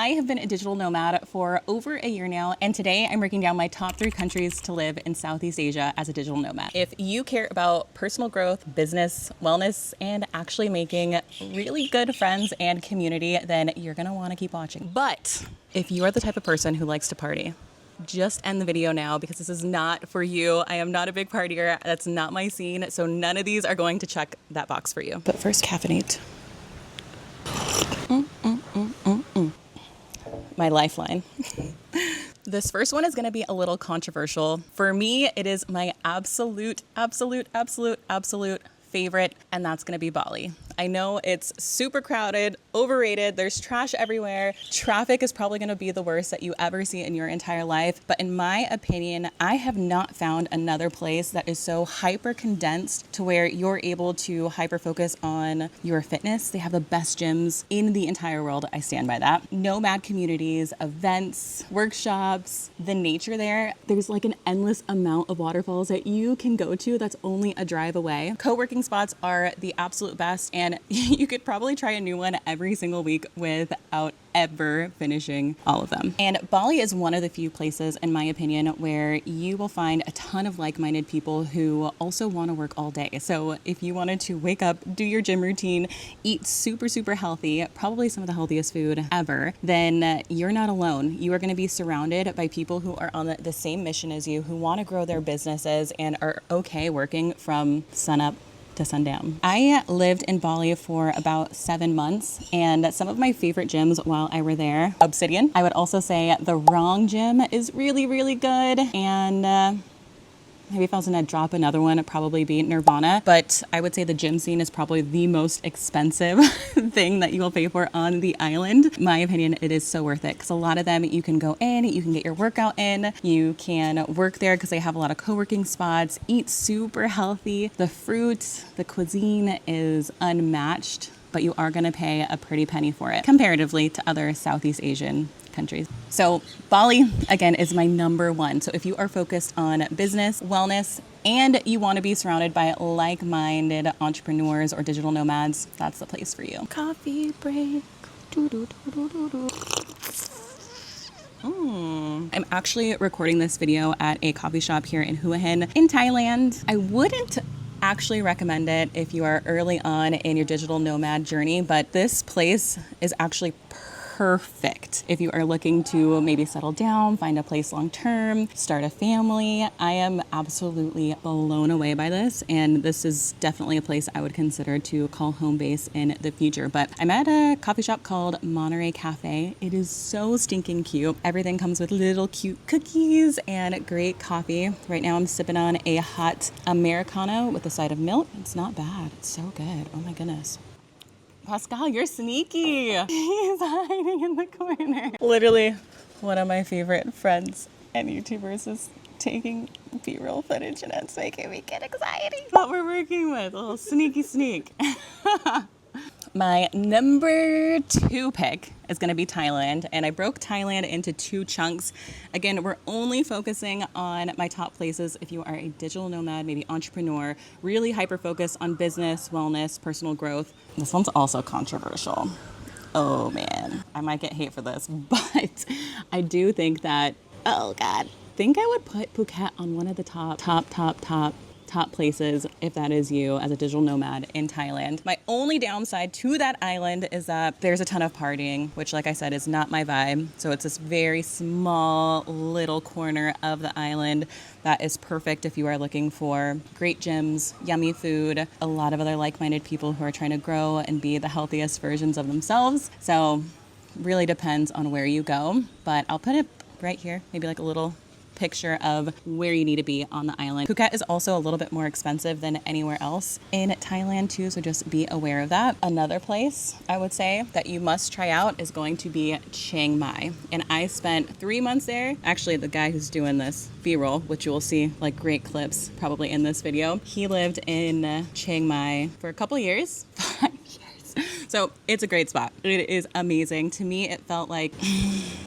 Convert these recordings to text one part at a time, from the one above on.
I have been a digital nomad for over a year now, and today I'm breaking down my top 3 countries to live in Southeast Asia as a digital nomad. If you care about personal growth, business, wellness, and actually making really good friends and community, then you're gonna wanna keep watching. But if you are the type of person who likes to party, just end the video now because this is not for you. I am not a big partier. That's not my scene. So none of these are going to check that box for you. But first, caffeinate. My lifeline. This first one is going to be a little controversial. For me, it is my absolute favorite, and that's going to be Bali. I know it's super crowded, overrated, there's trash everywhere. Traffic is probably going to be the worst that you ever see in your entire life. But in my opinion, I have not found another place that is so hyper condensed to where you're able to hyper focus on your fitness. They have the best gyms in the entire world. I stand by that. Nomad communities, events, workshops, the nature there. There's like an endless amount of waterfalls that you can go to that's only a drive away. Co-working spots are the absolute best, and you could probably try a new one every single week without ever finishing all of them. And Bali is one of the few places, in my opinion, where you will find a ton of like-minded people who also want to work all day. So if you wanted to wake up, do your gym routine, eat super healthy, probably some of the healthiest food ever, then you're not alone. You are going to be surrounded by people who are on the same mission as you, who want to grow their businesses and are okay working from sunup to sundown. I lived in Bali for about 7 months, and some of my favorite gyms while I were there, Obsidian. I would also say the Wrong gym is really good, and maybe if I was gonna drop another one, it'd probably be Nirvana. But I would say the gym scene is probably the most expensive thing that you will pay for on the island. In my opinion, it is so worth it because a lot of them you can go in, you can get your workout in, you can work there because they have a lot of co-working spots, eat super healthy. The fruit, the cuisine is unmatched, but you are gonna pay a pretty penny for it comparatively to other Southeast Asian countries. So Bali, again, is my number one. So if you are focused on business, wellness, and you want to be surrounded by like-minded entrepreneurs or digital nomads, that's the place for you. Coffee break. I'm actually recording this video at a coffee shop here in Hua Hin in Thailand. I wouldn't actually recommend it if you are early on in your digital nomad journey, but this place is actually perfect if you are looking to maybe settle down, find a place long term, start a family. I am absolutely blown away by this, and this is definitely a place I would consider to call home base in the future. But I'm at a coffee shop called Monterey Cafe. It is so stinking cute. Everything comes with little cute cookies and great coffee. Right now I'm sipping on a hot Americano with a side of milk. It's not bad. It's so good. Oh my goodness. Pascal, you're sneaky. He's hiding in the corner. Literally, one of my favorite friends and YouTubers is taking B-roll footage, and it's making me get anxiety. What we're working with, a little sneaky sneak. My number 2 pick is going to be Thailand, and I broke Thailand into 2 chunks. Again, we're only focusing on my top places if you are a digital nomad, maybe entrepreneur, really hyper-focused on business, wellness, personal growth. This one's also controversial. Oh man, I might get hate for this, but I do think that, oh God, I think I would put Phuket on one of the top places if that is you as a digital nomad in Thailand. My only downside to that island is that there's a ton of partying, which like I said is not my vibe. So it's this very small little corner of the island that is perfect if you are looking for great gyms, yummy food, a lot of other like-minded people who are trying to grow and be the healthiest versions of themselves. So really depends on where you go, but I'll put it right here, maybe like a little picture of where you need to be on the island. Phuket is also a little bit more expensive than anywhere else in Thailand too, so just be aware of that. Another place I would say that you must try out is going to be Chiang Mai. And I spent 3 months there. Actually, the guy who's doing this B-roll, which you will see like great clips probably in this video, he lived in Chiang Mai for a couple years. 5 years. So it's a great spot. It is amazing. To me, it felt like,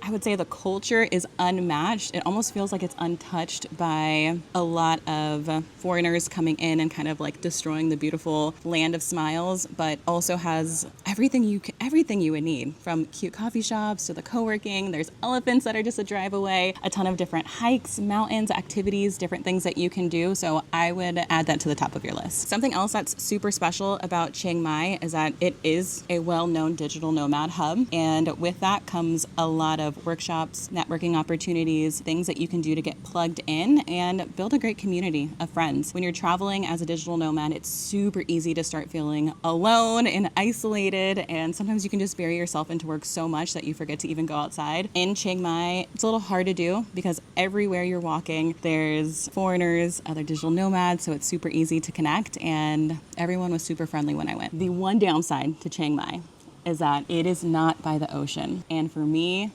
I would say the culture is unmatched. It almost feels like it's untouched by a lot of foreigners coming in and kind of like destroying the beautiful land of smiles, but also has everything you would need, from cute coffee shops to the co-working. There's elephants that are just a drive away, a ton of different hikes, mountains, activities, different things that you can do. So I would add that to the top of your list. Something else that's super special about Chiang Mai is that it is a well-known digital nomad hub. And with that comes a lot of workshops, networking opportunities, things that you can do to get plugged in and build a great community of friends. When you're traveling as a digital nomad, it's super easy to start feeling alone and isolated. And sometimes you can just bury yourself into work so much that you forget to even go outside. In Chiang Mai, it's a little hard to do because everywhere you're walking, there's foreigners, other digital nomads, so it's super easy to connect, and everyone was super friendly when I went. The one downside to Chiang Mai is that it is not by the ocean, and for me,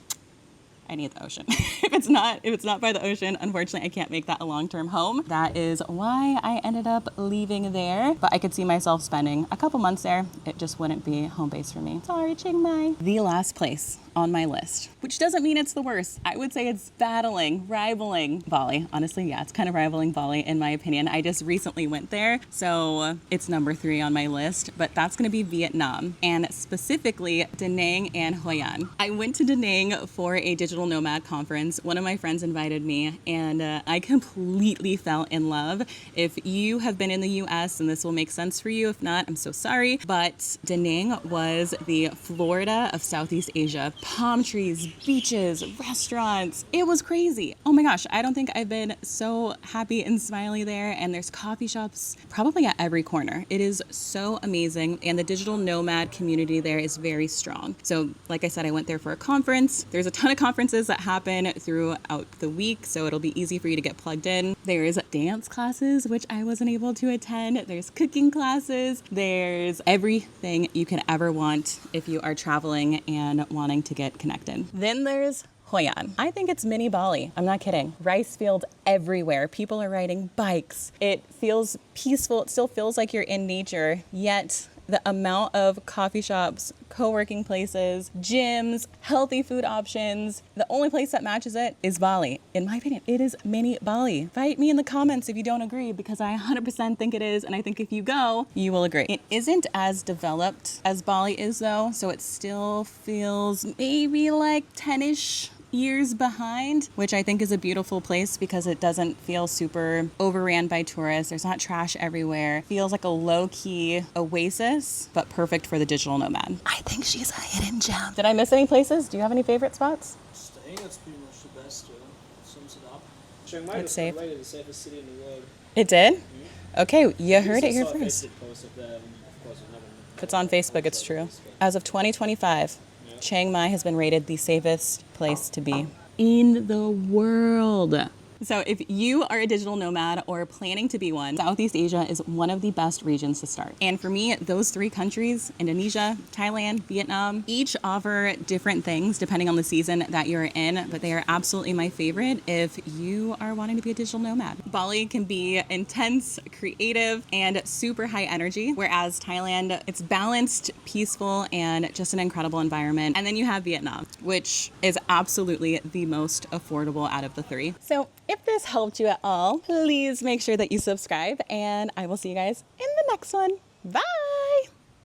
I need the ocean. If it's not by the ocean, unfortunately, I can't make that a long-term home. That is why I ended up leaving there. But I could see myself spending a couple months there. It just wouldn't be home base for me. Sorry, Chiang Mai. The last place on my list, which doesn't mean it's the worst. I would say it's rivaling Bali. Honestly, yeah, it's kind of rivaling Bali in my opinion. I just recently went there, so it's number 3 on my list, but that's gonna be Vietnam, and specifically Da Nang and Hoi An. I went to Da Nang for a digital nomad conference. One of my friends invited me, and I completely fell in love. If you have been in the US, and this will make sense for you. If not, I'm so sorry. But Da Nang was the Florida of Southeast Asia. Palm trees, beaches, restaurants. It was crazy. Oh my gosh, I don't think I've been so happy and smiley there. And there's coffee shops probably at every corner. It is so amazing. And the digital nomad community there is very strong. So like I said, I went there for a conference. There's a ton of conferences that happen throughout the week, so it'll be easy for you to get plugged in. There's dance classes, which I wasn't able to attend. There's cooking classes. There's everything you can ever want if you are traveling and wanting to get connected. Then there's Hoi An. I think it's mini Bali. I'm not kidding. Rice fields everywhere. People are riding bikes. It feels peaceful. It still feels like you're in nature, yet the amount of coffee shops, co-working places, gyms, healthy food options, the only place that matches it is Bali. In my opinion, it is mini Bali. Fight me in the comments if you don't agree, because I 100% think it is, and I think if you go, you will agree. It isn't as developed as Bali is though, so it still feels maybe like 10-ish years behind, which I think is a beautiful place because it doesn't feel super overran by tourists. There's not trash everywhere. It feels like a low-key oasis, but perfect for the digital nomad. I think she's a hidden gem. Did I miss any places? Do you have any favorite spots? Staying, that's pretty much the best, sums it up. Chiang Mai It's was safe. rated the safest city in the world. It did? Mm-hmm. Okay, you heard it here I first. Facebook post of them, of course, If it's on Facebook, it's true. As of 2025, Chiang Mai has been rated the safest place to be in the world. So if you are a digital nomad or planning to be one, Southeast Asia is one of the best regions to start. And for me, those 3 countries, Indonesia, Thailand, Vietnam, each offer different things depending on the season that you're in, but they are absolutely my favorite if you are wanting to be a digital nomad. Bali can be intense, creative, and super high energy, whereas Thailand, it's balanced, peaceful, and just an incredible environment. And then you have Vietnam, which is absolutely the most affordable out of the 3. So if this helped you at all, please make sure that you subscribe, and I will see you guys in the next one. Bye!